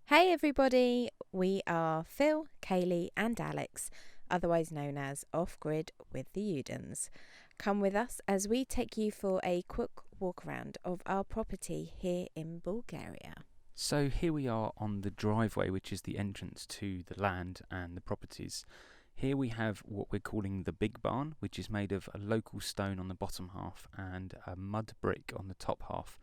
Hey everybody, we are Phil, Kaylee and Alex, otherwise known as Off Grid with the Udens. Come with us as we take you for a quick walk around of our property here in Bulgaria. So here we are on the driveway, which is the entrance to the land and the properties. Here we have what we're calling the big barn, which is made of a local stone on the bottom half and a mud brick on the top half.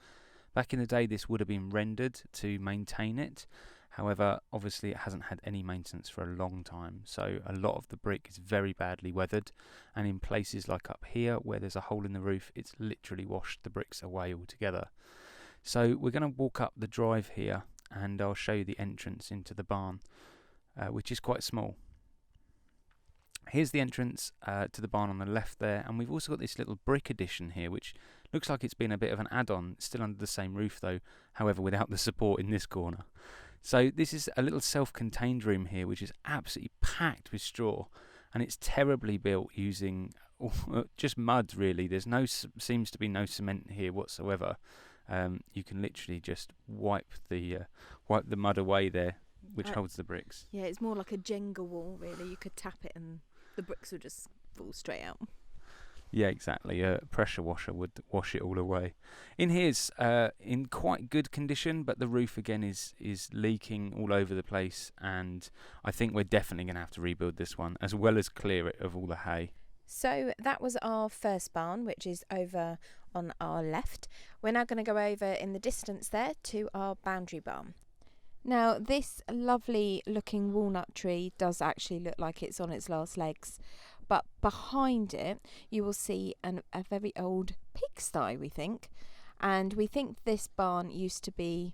Back in the day, this would have been rendered to maintain it. However, obviously it hasn't had any maintenance for a long time, so a lot of the brick is very badly weathered, and in places like up here where there's a hole in the roof, it's literally washed the bricks away altogether. So we're going to walk up the drive here and I'll show you the entrance into the barn, which is quite small. Here's the entrance to the barn on the left there, and we've also got this little brick addition here, which looks like it's been a bit of an add-on, still under the same roof though, however without the support in this corner. So this is a little self-contained room here, which is absolutely packed with straw, and it's terribly built using just mud really. There's seems to be no cement here whatsoever. You can literally just wipe the mud away there, which holds the bricks. Yeah, it's more like a Jenga wall really. You could tap it and the bricks would just fall straight out. Yeah, exactly. A pressure washer would wash it all away. In here's in quite good condition, but the roof again is leaking all over the place, and I think we're definitely going to have to rebuild this one, as well as clear it of all the hay. So that was our first barn, which is over on our left. We're now going to go over in the distance there to our boundary barn. Now, this lovely looking walnut tree does actually look like it's on its last legs, but behind it you will see a very old pigsty, we think. And we think this barn used to be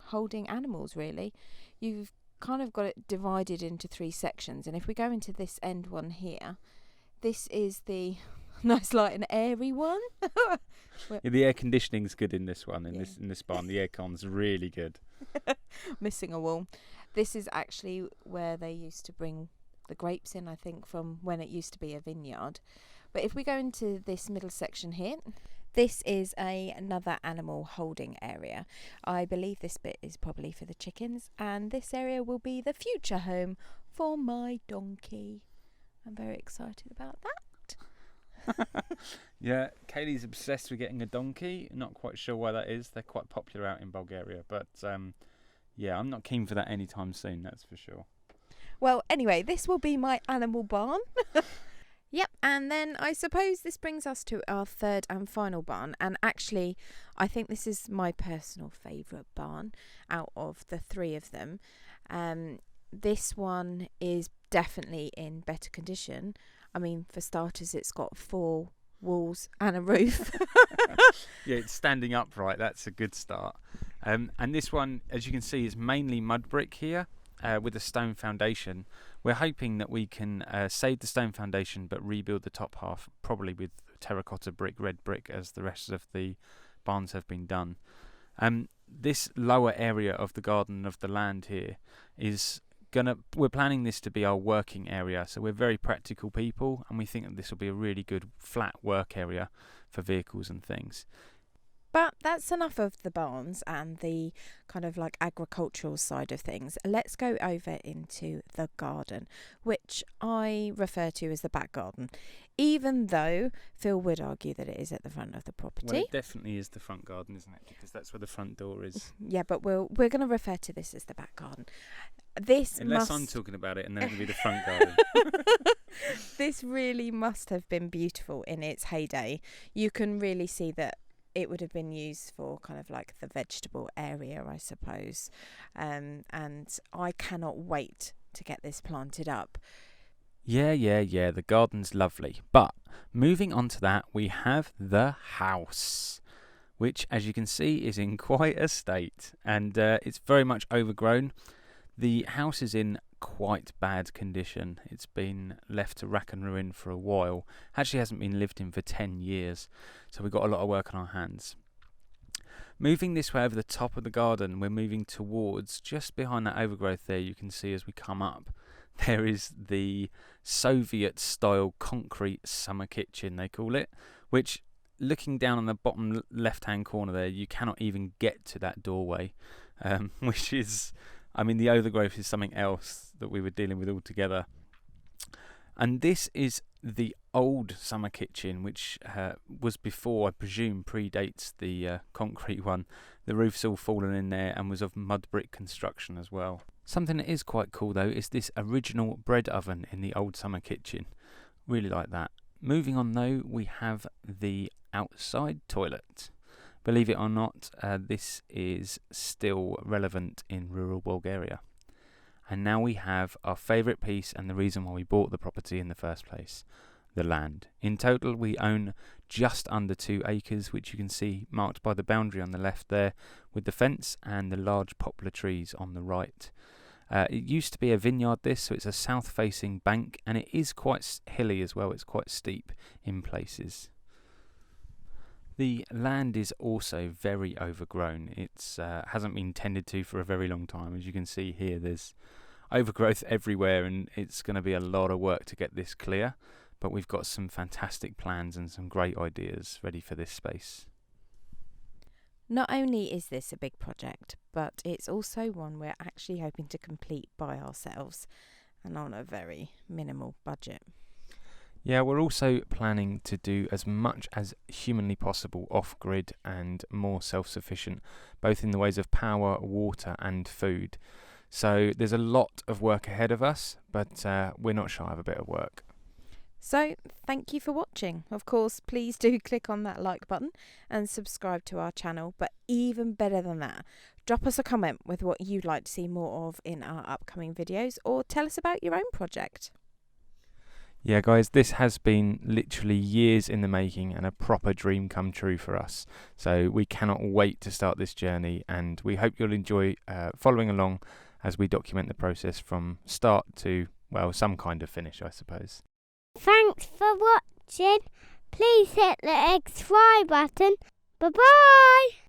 holding animals, really. You've kind of got it divided into three sections, and if we go into this end one here, this is the nice light and airy one. Yeah, the air conditioning's good in this one, in this barn. The aircon's really good. Missing a wall. This is actually where they used to bring the grapes in, I think, from when it used to be a vineyard. But if we go into this middle section here, this is another animal holding area. I believe this bit is probably for the chickens, and this area will be the future home for my donkey. I'm very excited about that. Yeah, Kaylee's obsessed with getting a donkey. Not quite sure why that is. They're quite popular out in Bulgaria, but yeah, I'm not keen for that anytime soon, that's for sure. Well, anyway, this will be my animal barn. Yep, and then I suppose this brings us to our third and final barn, and actually I think this is my personal favourite barn out of the three of them. This one is definitely in better condition. I mean, for starters, it's got 4 walls and a roof. Yeah, it's standing upright. That's a good start. And this one, as you can see, is mainly mud brick here with a stone foundation. We're hoping that we can save the stone foundation but rebuild the top half, probably with terracotta brick, red brick, as the rest of the barns have been done. This lower area of the garden of the land here is we're planning this to be our working area, so we're very practical people, and we think that this will be a really good flat work area for vehicles and things. But that's enough of the barns and the kind of like agricultural side of things. Let's go over into the garden, which I refer to as the back garden, even though Phil would argue that it is at the front of the property. Well, it definitely is the front garden, isn't it? Because that's where the front door is. Yeah, but we're going to refer to this as the back garden. Unless I'm talking about it, and then it'll be the front garden. This really must have been beautiful in its heyday. You can really see that it would have been used for kind of like the vegetable area, I suppose. And I cannot wait to get this planted up. Yeah, the garden's lovely. But moving on to that, we have the house, which, as you can see, is in quite a state, and it's very much overgrown. The house is in quite bad condition. It's been left to rack and ruin for a while. Actually hasn't been lived in for 10 years, so we've got a lot of work on our hands. Moving this way over the top of the garden, we're moving towards, just behind that overgrowth there, you can see as we come up, there is the Soviet-style concrete summer kitchen, they call it, which, looking down on the bottom left-hand corner there, you cannot even get to that doorway, which is I mean, the overgrowth is something else that we were dealing with altogether. And this is the old summer kitchen, which was before, I presume, predates the concrete one. The roof's all fallen in there and was of mud brick construction as well. Something that is quite cool though is this original bread oven in the old summer kitchen. Really like that. Moving on though, we have the outside toilet. Believe it or not, this is still relevant in rural Bulgaria. And now we have our favourite piece and the reason why we bought the property in the first place, the land. In total, we own just under 2 acres, which you can see marked by the boundary on the left there, with the fence and the large poplar trees on the right. It used to be a vineyard this, so it's a south-facing bank, and it is quite hilly as well. It's quite steep in places. The land is also very overgrown. It hasn't been tended to for a very long time. As you can see here, there's overgrowth everywhere, and it's going to be a lot of work to get this clear. But we've got some fantastic plans and some great ideas ready for this space. Not only is this a big project, but it's also one we're actually hoping to complete by ourselves and on a very minimal budget. Yeah, we're also planning to do as much as humanly possible off-grid and more self-sufficient, both in the ways of power, water and food. So there's a lot of work ahead of us, but we're not shy of a bit of work. So thank you for watching. Of course, please do click on that like button and subscribe to our channel. But even better than that, drop us a comment with what you'd like to see more of in our upcoming videos, or tell us about your own project. Yeah, guys, this has been literally years in the making and a proper dream come true for us. So we cannot wait to start this journey, and we hope you'll enjoy following along as we document the process from start to, well, some kind of finish, I suppose. Thanks for watching. Please hit the subscribe button. Bye bye.